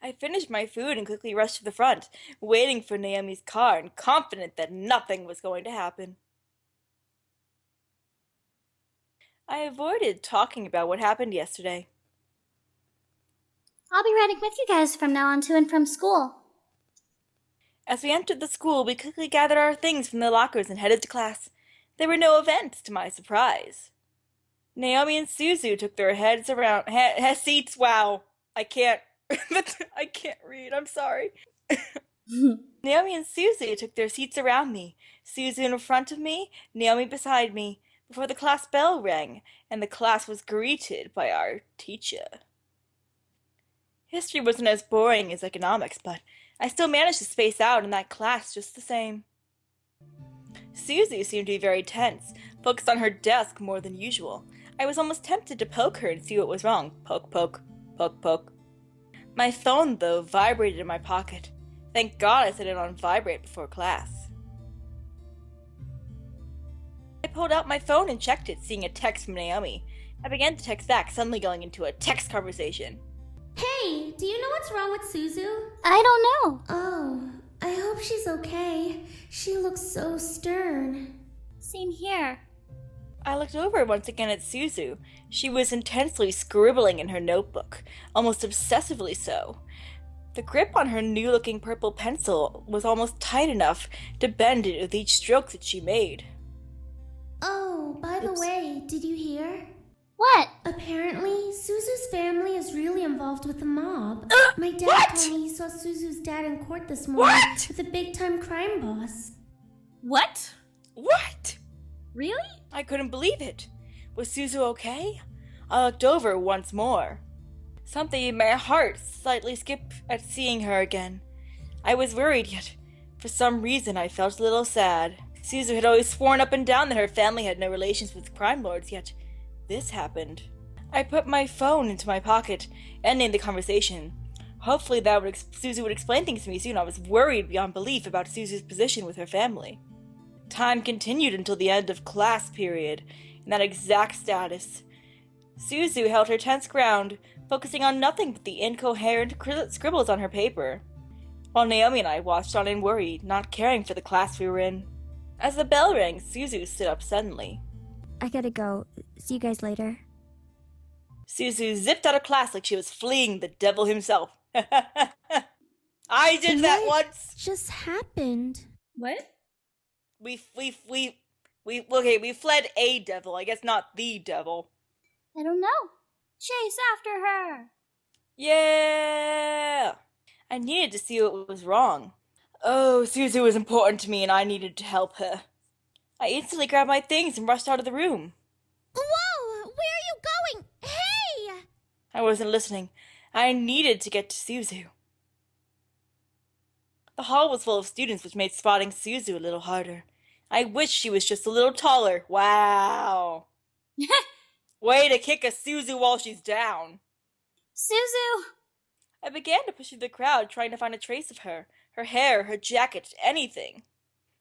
I finished my food and quickly rushed to the front, waiting for Naomi's car and confident that nothing was going to happen. I avoided talking about what happened yesterday. I'll be riding with you guys from now on to and from school. As we entered the school, we quickly gathered our things from the lockers and headed to class. There were no events, to my surprise. Naomi and Suzu took their heads around seats. Wow, I can't. I can't read. I'm sorry. Naomi and Suzu took their seats around me. Suzu in front of me, Naomi beside me, before the class bell rang, and the class was greeted by our teacher. History wasn't as boring as economics, but I still managed to space out in that class just the same. Suzu seemed to be very tense, focused on her desk more than usual. I was almost tempted to poke her and see what was wrong. Poke, poke, poke, poke. My phone, though, vibrated in my pocket. Thank God I set it on vibrate before class. I pulled out my phone and checked it, seeing a text from Naomi. I began to text back, suddenly going into a text conversation. Hey, do you know what's wrong with Suzu? I don't know. Oh, I hope she's okay. She looks so stern. Same here. I looked over once again at Suzu. She was intensely scribbling in her notebook, almost obsessively so. The grip on her new-looking purple pencil was almost tight enough to bend it with each stroke that she made. Oh, by the way, did you hear? What? Apparently, Suzu's family is really involved with the mob. My dad What? told me he saw Suzu's dad in court this morning What? with a big-time crime boss. What? What? Really? I couldn't believe it. Was Suzu okay? I looked over once more. Something in my heart slightly skipped at seeing her again. I was worried, yet for some reason I felt a little sad. Suzu had always sworn up and down that her family had no relations with crime lords, yet this happened. I put my phone into my pocket, ending the conversation. Hopefully Suzu would explain things to me soon. I was worried beyond belief about Suzu's position with her family. Time continued until the end of class period, in that exact status. Suzu held her tense ground, focusing on nothing but the incoherent scribbles on her paper, while Naomi and I watched on and worried, not caring for the class we were in. As the bell rang, Suzu stood up suddenly. I gotta go. See you guys later. Suzu zipped out of class like she was fleeing the devil himself. I did that What once! just happened? What? We fled a devil, I guess not the devil. I don't know. Chase after her. Yeah! I needed to see what was wrong. Oh, Suzu was important to me and I needed to help her. I instantly grabbed my things and rushed out of the room. Whoa! Where are you going? Hey! I wasn't listening. I needed to get to Suzu. The hall was full of students, which made spotting Suzu a little harder. I wish she was just a little taller. Wow! Way to kick a Suzu while she's down. Suzu! I began to push through the crowd, trying to find a trace of her. Her hair, her jacket, anything.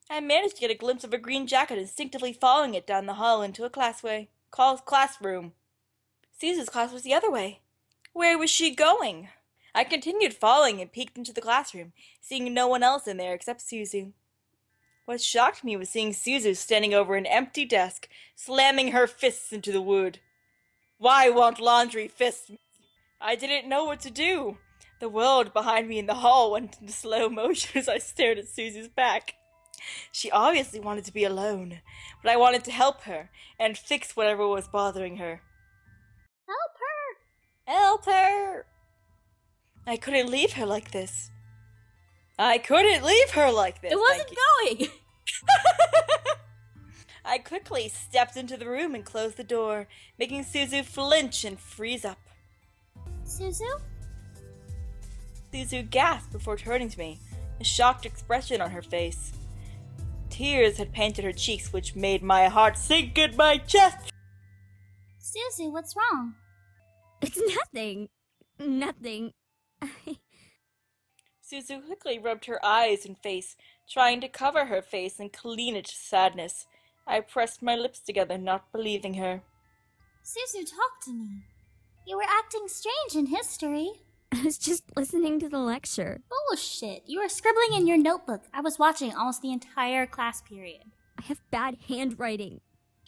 I managed to get a glimpse of her green jacket, instinctively following it down the hall into a classroom. Suzu's class was the other way. Where was she going? I continued following and peeked into the classroom, seeing no one else in there except Suzu. What shocked me was seeing Suzu standing over an empty desk, slamming her fists into the wood. Why won't laundry fist me? I didn't know what to do. The world behind me in the hall went into slow motion as I stared at Suzu's back. She obviously wanted to be alone, but I wanted to help her and fix whatever was bothering her. Help her! Help her! I couldn't leave her like this. It wasn't going! I quickly stepped into the room and closed the door, making Suzu flinch and freeze up. Suzu? Suzu gasped before turning to me, a shocked expression on her face. Tears had painted her cheeks, which made my heart sink in my chest. Suzu, what's wrong? It's nothing. Nothing. Suzu quickly rubbed her eyes and face, trying to cover her face and clean its sadness. I pressed my lips together, not believing her. Suzu, talk to me. You were acting strange in history. I was just listening to the lecture. Bullshit. You were scribbling in your notebook. I was watching almost the entire class period. I have bad handwriting.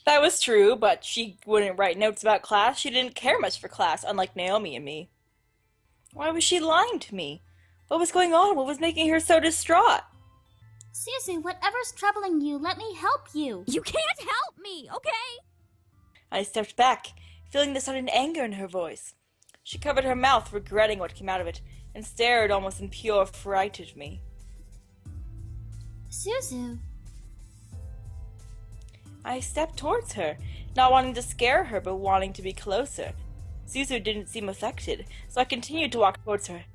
That was true, but she wouldn't write notes about class. She didn't care much for class, unlike Naomi and me. Why was she lying to me? What was going on? What was making her so distraught? Suzu, whatever's troubling you, let me help you. You can't help me, okay? I stepped back, feeling the sudden anger in her voice. She covered her mouth, regretting what came out of it, and stared almost in pure fright at me. Suzu. I stepped towards her, not wanting to scare her, but wanting to be closer. Suzu didn't seem affected, so I continued to walk towards her.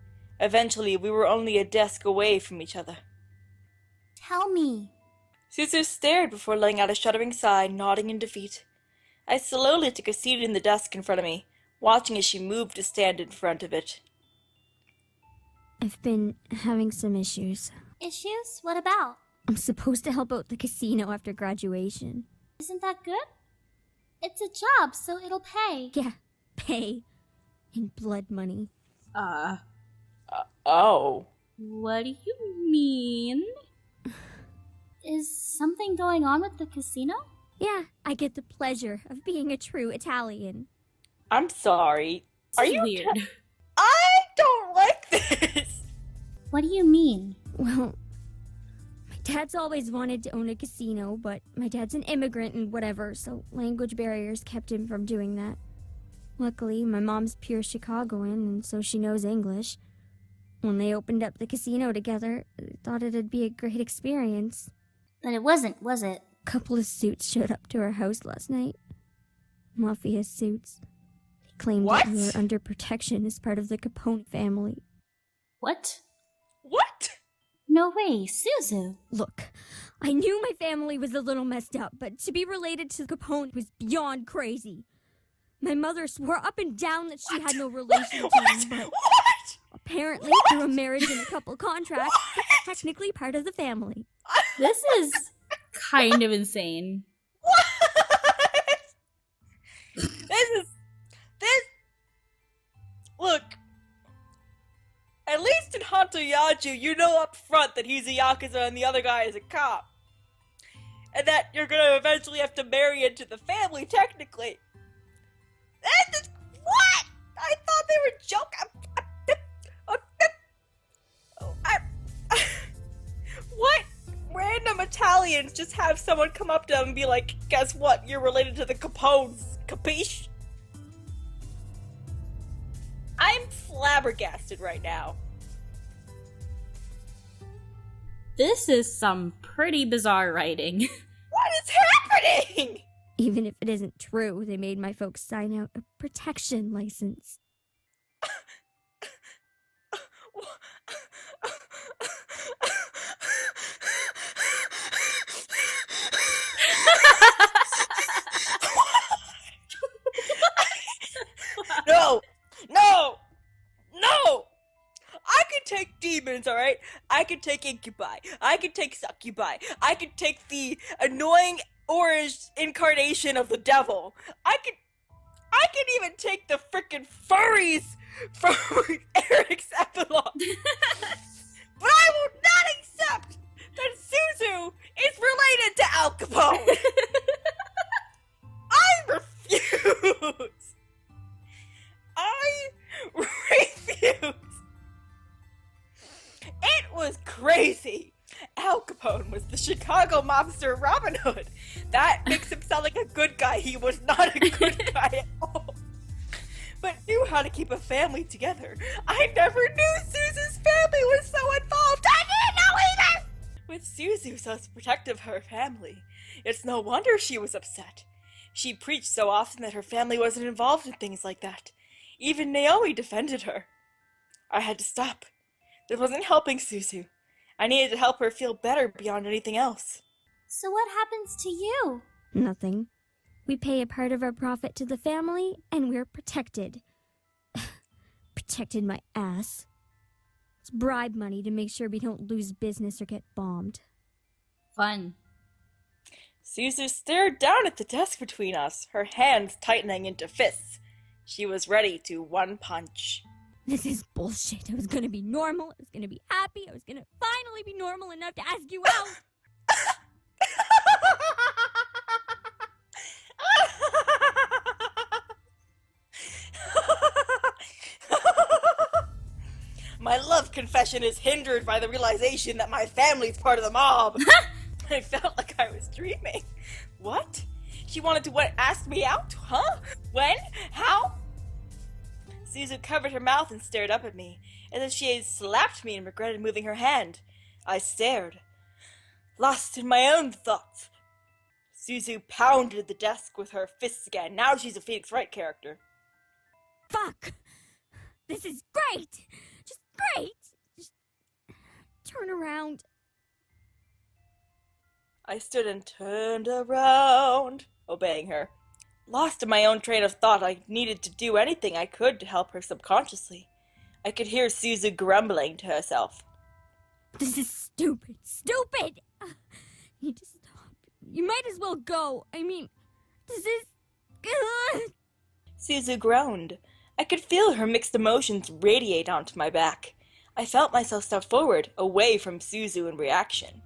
Eventually, we were only a desk away from each other. Tell me. Suzu stared before letting out a shuddering sigh, nodding in defeat. I slowly took a seat in the desk in front of me, watching as she moved to stand in front of it. I've been having some issues. Issues? What about? I'm supposed to help out the casino after graduation. Isn't that good? It's a job, so it'll pay. Yeah, pay. In blood money. Oh. What do you mean? Is something going on with the casino? Yeah, I get the pleasure of being a true Italian. I'm sorry. Are you weird? I don't like this. What do you mean? Well, my dad's always wanted to own a casino, but my dad's an immigrant and whatever, so language barriers kept him from doing that. Luckily, my mom's pure Chicagoan, and so she knows English. When they opened up the casino together, I thought it'd be a great experience. But it wasn't, was it? A couple of suits showed up to our house last night. Mafia suits. They claimed What? that we were under protection as part of the Capone family. What? What? No way, Suzu. Look, I knew my family was a little messed up, but to be related to Capone was beyond crazy. My mother swore up and down that she had no relation to him, but What? apparently through a marriage and a couple contracts, it's technically part of the family. This is kind of insane. What? This. Look. At least in Hanto-Yaju, you know up front that he's a Yakuza and the other guy is a cop. And that you're gonna eventually have to marry into the family, technically. What? I thought they were joking. What? Random Italians just have someone come up to them and be like, guess what? You're related to the Capones. Capiche? I'm flabbergasted right now. This is some pretty bizarre writing. What is happening? Even if it isn't true, they made my folks sign out a protection license. No! No! No! I could take demons, alright? I could take incubi. I could take succubi. I could take the annoying orange incarnation of the devil. I could even take the frickin' furries from Eric's epilogue. But I will not accept that Suzu is related to Al Capone. I refuse. I refuse. It was crazy. Al Capone was the Chicago mobster Robin Hood. That makes him sound like a good guy. He was not a good guy at all. But knew how to keep a family together. I never knew Suzu's family was so involved. I didn't know either! With Suzu so protective of her family, it's no wonder she was upset. She preached so often that her family wasn't involved in things like that. Even Naomi defended her. I had to stop. This wasn't helping Suzu. I needed to help her feel better beyond anything else. So what happens to you? Nothing. We pay a part of our profit to the family, and we're protected. Protected my ass. It's bribe money to make sure we don't lose business or get bombed. Fun. Suzu stared down at the desk between us, her hands tightening into fists. She was ready to one punch. This is bullshit. I was gonna be normal. I was gonna be happy. I was gonna finally be normal enough to ask you out. My love confession is hindered by the realization that my family's part of the mob. I felt like I was dreaming. What? She wanted to ask me out? Huh? When? How? Suzu covered her mouth and stared up at me, as if she had slapped me and regretted moving her hand. I stared, lost in my own thoughts. Suzu pounded the desk with her fists again. Now she's a Phoenix Wright character. Fuck! This is great! Just great! Just turn around. I stood and turned around, obeying her. Lost in my own train of thought, I needed to do anything I could to help her subconsciously. I could hear Suzu grumbling to herself. This is stupid! Stupid! You need to stop. You might as well go. I mean, this is... Suzu groaned. I could feel her mixed emotions radiate onto my back. I felt myself step forward, away from Suzu in reaction.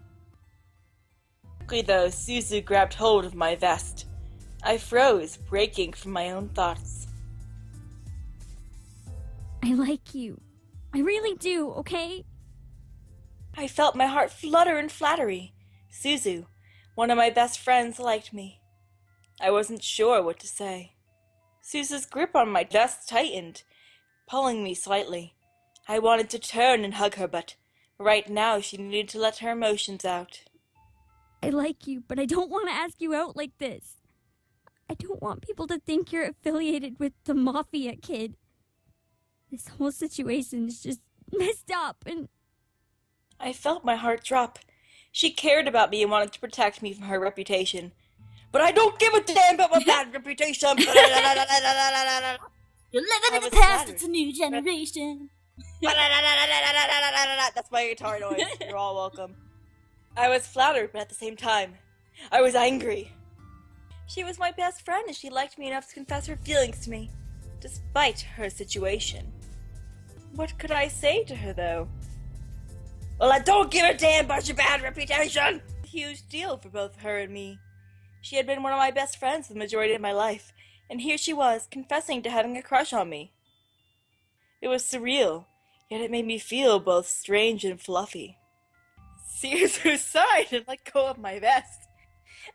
Quickly though, Suzu grabbed hold of my vest. I froze, breaking from my own thoughts. I like you. I really do, okay? I felt my heart flutter in flattery. Suzu, one of my best friends, liked me. I wasn't sure what to say. Suzu's grip on my vest tightened, pulling me slightly. I wanted to turn and hug her, but right now she needed to let her emotions out. I like you, but I don't want to ask you out like this. I don't want people to think you're affiliated with the Mafia, kid. This whole situation's just messed up, and... I felt my heart drop. She cared about me and wanted to protect me from her reputation. But I don't give a damn about my bad reputation! You're living in the past, flattered. it's a new generation. That's my guitar noise. You're all welcome. I was flattered, but at the same time, I was angry. She was my best friend and she liked me enough to confess her feelings to me, despite her situation. What could I say to her, though? Well, I don't give a damn about your bad reputation! A huge deal for both her and me. She had been one of my best friends for the majority of my life, and here she was, confessing to having a crush on me. It was surreal, yet it made me feel both strange and fluffy. Suzu sighed and let go of my vest.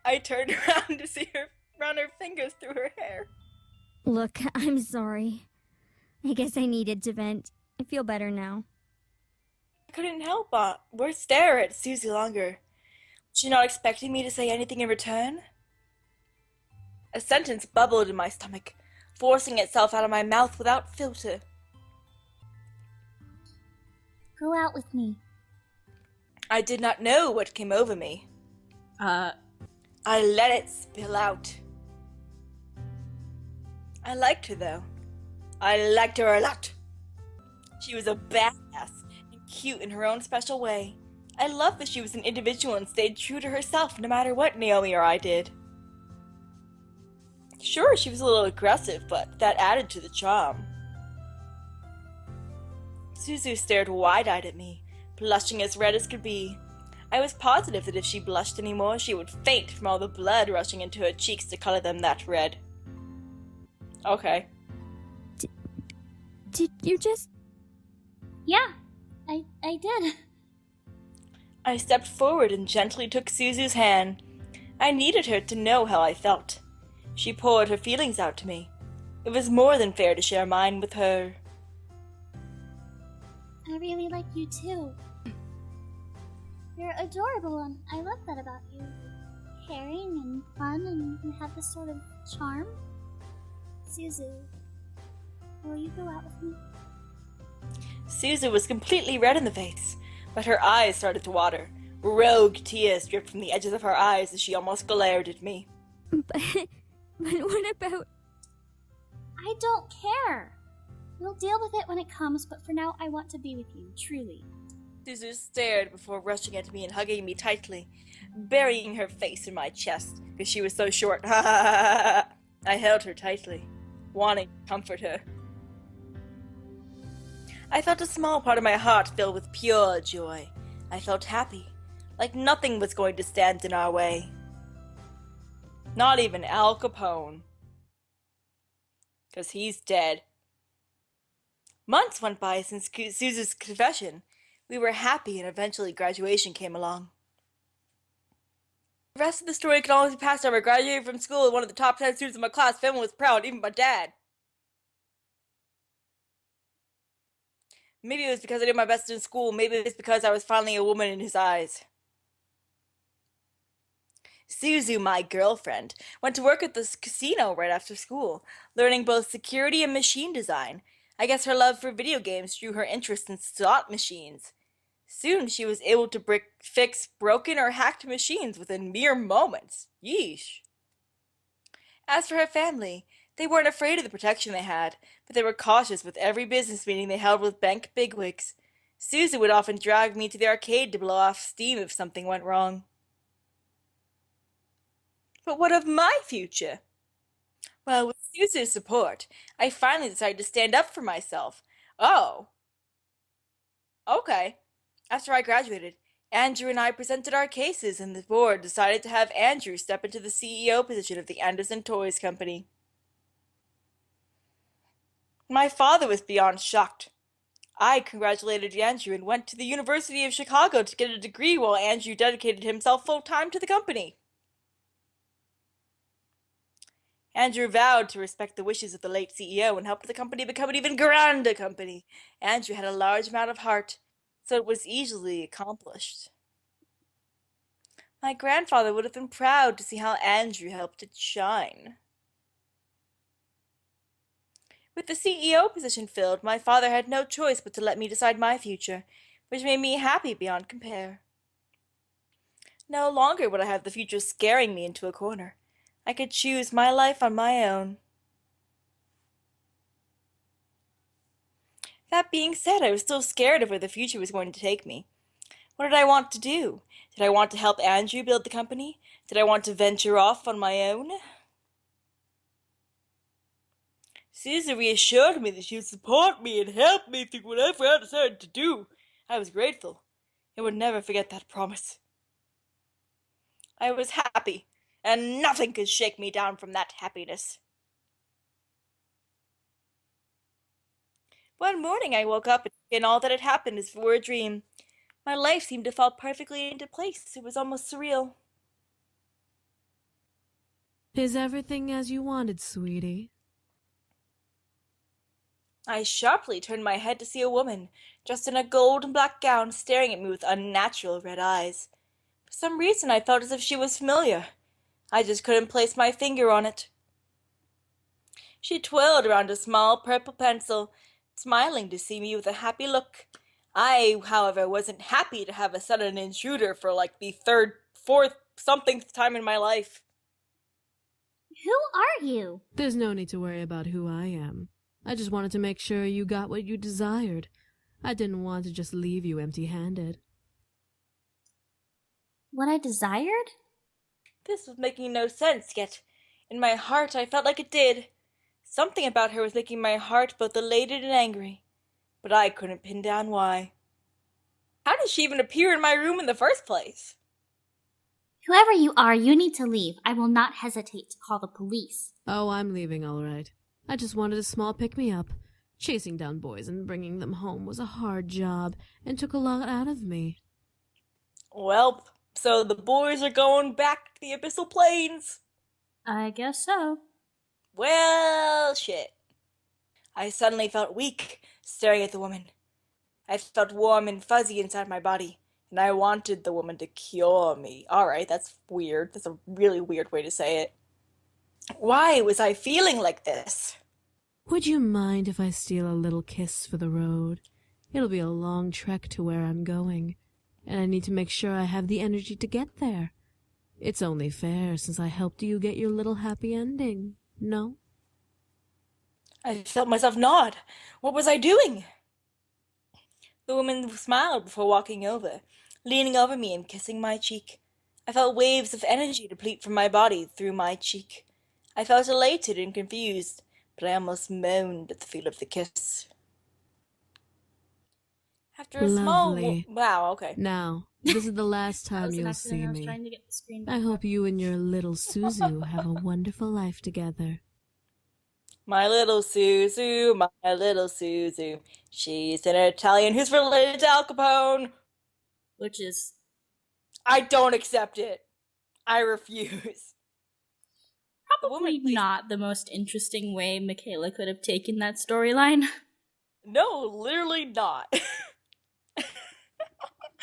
I turned around to see her run her fingers through her hair. Look, I'm sorry. I guess I needed to vent. I feel better now. I couldn't help but stare at Suzu longer. Was she not expecting me to say anything in return? A sentence bubbled in my stomach, forcing itself out of my mouth without filter. Go out with me. I did not know what came over me. I let it spill out. I liked her, though. I liked her a lot. She was a badass and cute in her own special way. I loved that she was an individual and stayed true to herself no matter what Naomi or I did. Sure, she was a little aggressive, but that added to the charm. Suzu stared wide-eyed at me, blushing as red as could be. I was positive that if she blushed anymore, she would faint from all the blood rushing into her cheeks to color them that red. Okay. Did you just... Yeah, I did. I stepped forward and gently took Suzu's hand. I needed her to know how I felt. She poured her feelings out to me. It was more than fair to share mine with her. I really like you too. You're adorable and I love that about you. Caring and fun and you have this sort of charm. Suzu, will you go out with me? Suzu was completely red in the face, but her eyes started to water. Rogue tears dripped from the edges of her eyes as she almost glared at me. But what about... I don't care. We'll deal with it when it comes, but for now I want to be with you, truly. Suzu stared before rushing at me and hugging me tightly, burying her face in my chest because she was so short. I held her tightly, wanting to comfort her. I felt a small part of my heart filled with pure joy. I felt happy, like nothing was going to stand in our way. Not even Al Capone. 'Cause he's dead. Months went by since Suzu's confession. We were happy and eventually graduation came along. The rest of the story can always be passed over. I graduated from school with one of the top 10 students in my class. Family was proud, even my dad. Maybe it was because I did my best in school. Maybe it was because I was finally a woman in his eyes. Suzu, my girlfriend, went to work at this casino right after school, learning both security and machine design. I guess her love for video games drew her interest in slot machines. Soon she was able to fix broken or hacked machines within mere moments. Yeesh. As for her family, they weren't afraid of the protection they had, but they were cautious with every business meeting they held with bank bigwigs. Suzu would often drag me to the arcade to blow off steam if something went wrong. But what of my future? Well, with Suzu's support, I finally decided to stand up for myself. Oh, okay. After I graduated, Andrew and I presented our cases, and the board decided to have Andrew step into the CEO position of the Anderson Toys Company. My father was beyond shocked. I congratulated Andrew and went to the University of Chicago to get a degree while Andrew dedicated himself full-time to the company. Andrew vowed to respect the wishes of the late CEO and helped the company become an even grander company. Andrew had a large amount of heart, so it was easily accomplished. My grandfather would have been proud to see how Andrew helped it shine. With the CEO position filled, my father had no choice but to let me decide my future, which made me happy beyond compare. No longer would I have the future scaring me into a corner. I could choose my life on my own. That being said, I was still scared of where the future was going to take me. What did I want to do? Did I want to help Andrew build the company? Did I want to venture off on my own? Suzu reassured me that she would support me and help me through whatever I decided to do. I was grateful and would never forget that promise. I was happy, and nothing could shake me down from that happiness. One morning I woke up and all that had happened as if it were a dream. My life seemed to fall perfectly into place. It was almost surreal. Is everything as you wanted, sweetie? I sharply turned my head to see a woman, dressed in a gold and black gown, staring at me with unnatural red eyes. For some reason I felt as if she was familiar. I just couldn't place my finger on it. She twirled around a small purple pencil, smiling to see me with a happy look. I, however, wasn't happy to have a sudden intruder for like the third, fourth, somethingth time in my life. Who are you? There's no need to worry about who I am. I just wanted to make sure you got what you desired. I didn't want to just leave you empty-handed. What I desired? This was making no sense, yet in my heart I felt like it did. Something about her was making my heart both elated and angry, but I couldn't pin down why. How did she even appear in my room in the first place? Whoever you are, you need to leave. I will not hesitate to call the police. Oh, I'm leaving all right. I just wanted a small pick-me-up. Chasing down boys and bringing them home was a hard job and took a lot out of me. Well, so the boys are going back to the Abyssal Plains. I guess so. Well, shit. I suddenly felt weak, staring at the woman. I felt warm and fuzzy inside my body, and I wanted the woman to cure me. Alright, that's weird. That's a really weird way to say it. Why was I feeling like this? Would you mind if I steal a little kiss for the road? It'll be a long trek to where I'm going, and I need to make sure I have the energy to get there. It's only fair since I helped you get your little happy ending, no? I felt myself nod. What was I doing? The woman smiled before walking over, leaning over me and kissing my cheek. I felt waves of energy deplete from my body through my cheek. I felt elated and confused, but I almost moaned at the feel of the kiss. After a small... Lovely. Wow, okay. Now, this is the last That time was an you'll accident. see I was me. trying to get the screen back I hope up. you and your little Suzu have a wonderful life together. My little Suzu, my little Suzu. She's an Italian who's related to Al Capone. Which is I don't accept it. I refuse. The woman probably plays... not the most interesting way Michaela could have taken that storyline. No, literally not.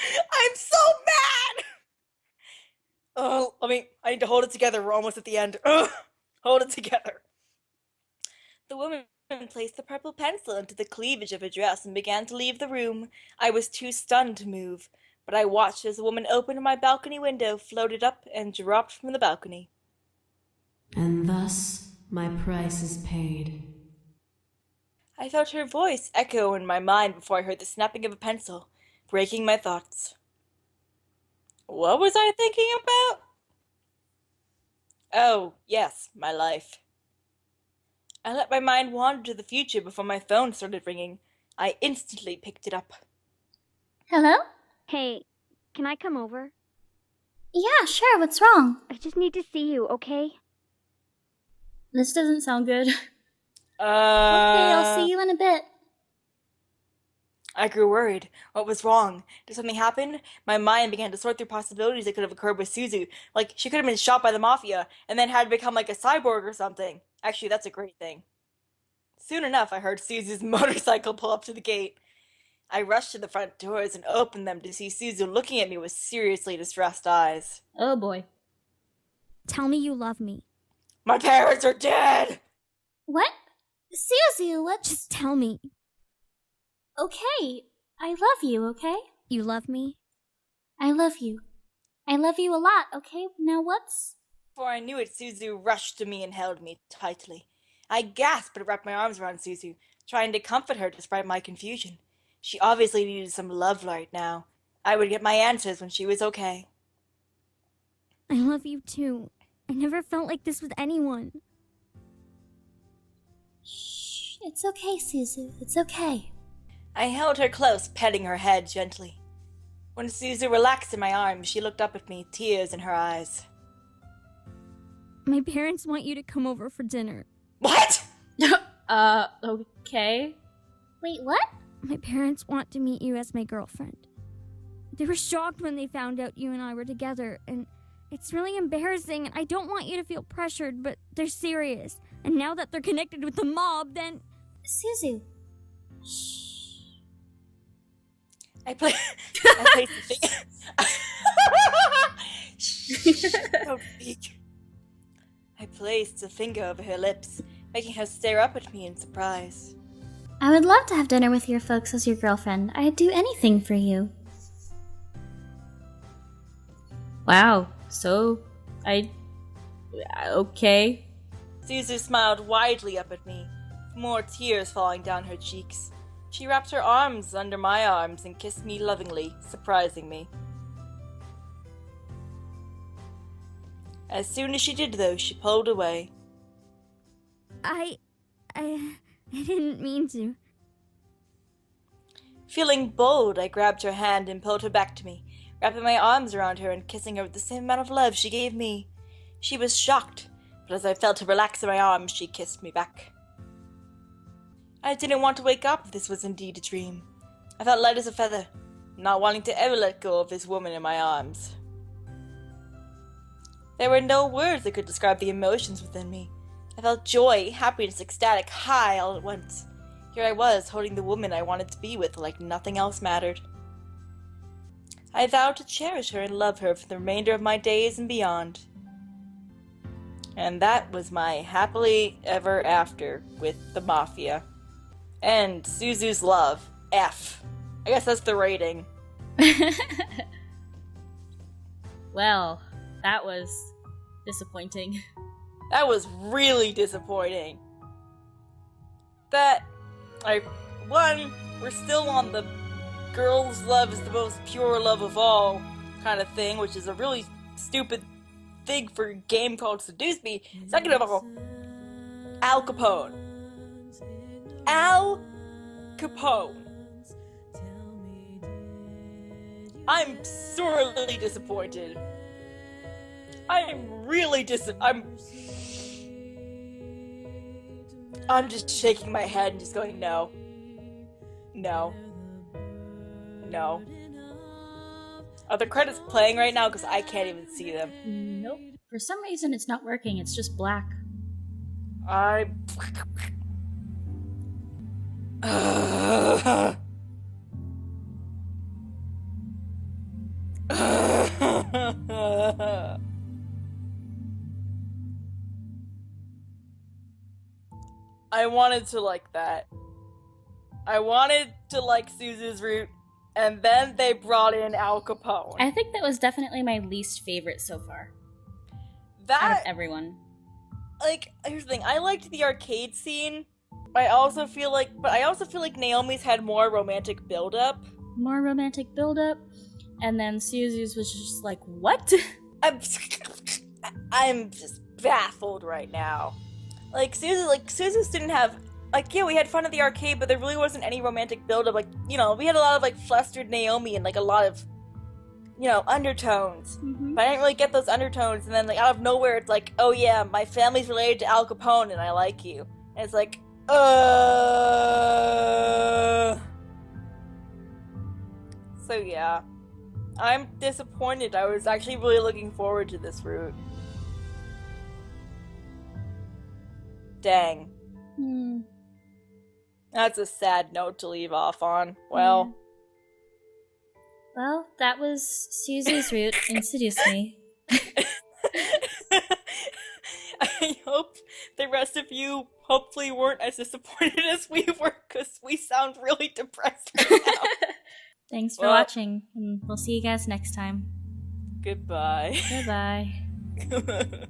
I'm so mad! Oh, I need to hold it together. We're almost at the end. Ugh. Hold it together. The woman placed the purple pencil into the cleavage of her dress and began to leave the room. I was too stunned to move, but I watched as the woman opened my balcony window, floated up, and dropped from the balcony. And thus, my price is paid. I felt her voice echo in my mind before I heard the snapping of a pencil, breaking my thoughts. What was I thinking about? Oh, yes, my life. I let my mind wander to the future before my phone started ringing. I instantly picked it up. Hello? Hey, can I come over? Yeah, sure, what's wrong? I just need to see you, okay? This doesn't sound good. Okay, Okay, I'll see you in a bit. I grew worried. What was wrong? Did something happen? My mind began to sort through possibilities that could have occurred with Suzu. Like, she could have been shot by the Mafia, and then had become like a cyborg or something. Actually, that's a great thing. Soon enough, I heard Suzu's motorcycle pull up to the gate. I rushed to the front doors and opened them to see Suzu looking at me with seriously distressed eyes. Oh boy. Tell me you love me. My parents are dead! What? Suzu, let's... Just tell me. Okay, I love you, okay? You love me? I love you. I love you a lot, okay? Now what's... Before I knew it, Suzu rushed to me and held me tightly. I gasped but wrapped my arms around Suzu, trying to comfort her despite my confusion. She obviously needed some love right now. I would get my answers when she was okay. I love you too. I never felt like this with anyone. Shh, it's okay, Suzu. It's okay. I held her close, petting her head gently. When Suzu relaxed in my arms, she looked up at me, tears in her eyes. My parents want you to come over for dinner. What? Okay. Wait, what? My parents want to meet you as my girlfriend. They were shocked when they found out you and I were together, and it's really embarrassing, and I don't want you to feel pressured, but they're serious. And now that they're connected with the mob, then... Suzu. Shh. I placed the thing. Shh, don't speak. I placed a finger over her lips, making her stare up at me in surprise. I would love to have dinner with your folks as your girlfriend. I'd do anything for you. Wow. So, okay. Suzu smiled widely up at me, more tears falling down her cheeks. She wrapped her arms under my arms and kissed me lovingly, surprising me. As soon as she did, though, she pulled away. I didn't mean to. Feeling bold, I grabbed her hand and pulled her back to me, wrapping my arms around her and kissing her with the same amount of love she gave me. She was shocked, but as I felt her relax in my arms, she kissed me back. I didn't want to wake up if this was indeed a dream. I felt light as a feather, not wanting to ever let go of this woman in my arms. There were no words that could describe the emotions within me. I felt joy, happiness, ecstatic, high all at once. Here I was, holding the woman I wanted to be with like nothing else mattered. I vowed to cherish her and love her for the remainder of my days and beyond. And that was my happily ever after with the Mafia. And Suzu's love. F. I guess that's the rating. Well, that was disappointing. That was really disappointing. We're still on the girl's love is the most pure love of all kind of thing, which is a really stupid thing for a game called Seduce Me. Second of all, Al Capone. Al Capone. I'm sorely disappointed. I'm really I'm just shaking my head and just going, no. No. No. Are the credits playing right now? Because I can't even see them. Nope. For some reason, it's not working. It's just black. I... I wanted to like that. I wanted to like Suzu's route, and then they brought in Al Capone. I think that was definitely my least favorite so far. Out That, of everyone. like, here's the thing. I liked the arcade scene. I also feel like Naomi's had more romantic build-up. More romantic build-up. And then Suzu's was just like, what? I'm just baffled right now. Suzu's didn't have, like, yeah, we had fun at the arcade, but there really wasn't any romantic build-up. Like, you know, we had a lot of, like, flustered Naomi and, like, a lot of, you know, undertones. Mm-hmm. But I didn't really get those undertones, and then, like, out of nowhere, it's like, oh yeah, my family's related to Al Capone, and I like you. And it's like, So yeah. I'm disappointed. I was actually really looking forward to this route. Dang. That's a sad note to leave off on. Well. Well, that was Suzu's route in Seduce Me. I hope the rest of you hopefully weren't as disappointed as we were, because we sound really depressed right now. Thanks for watching, and we'll see you guys next time. Goodbye. Goodbye.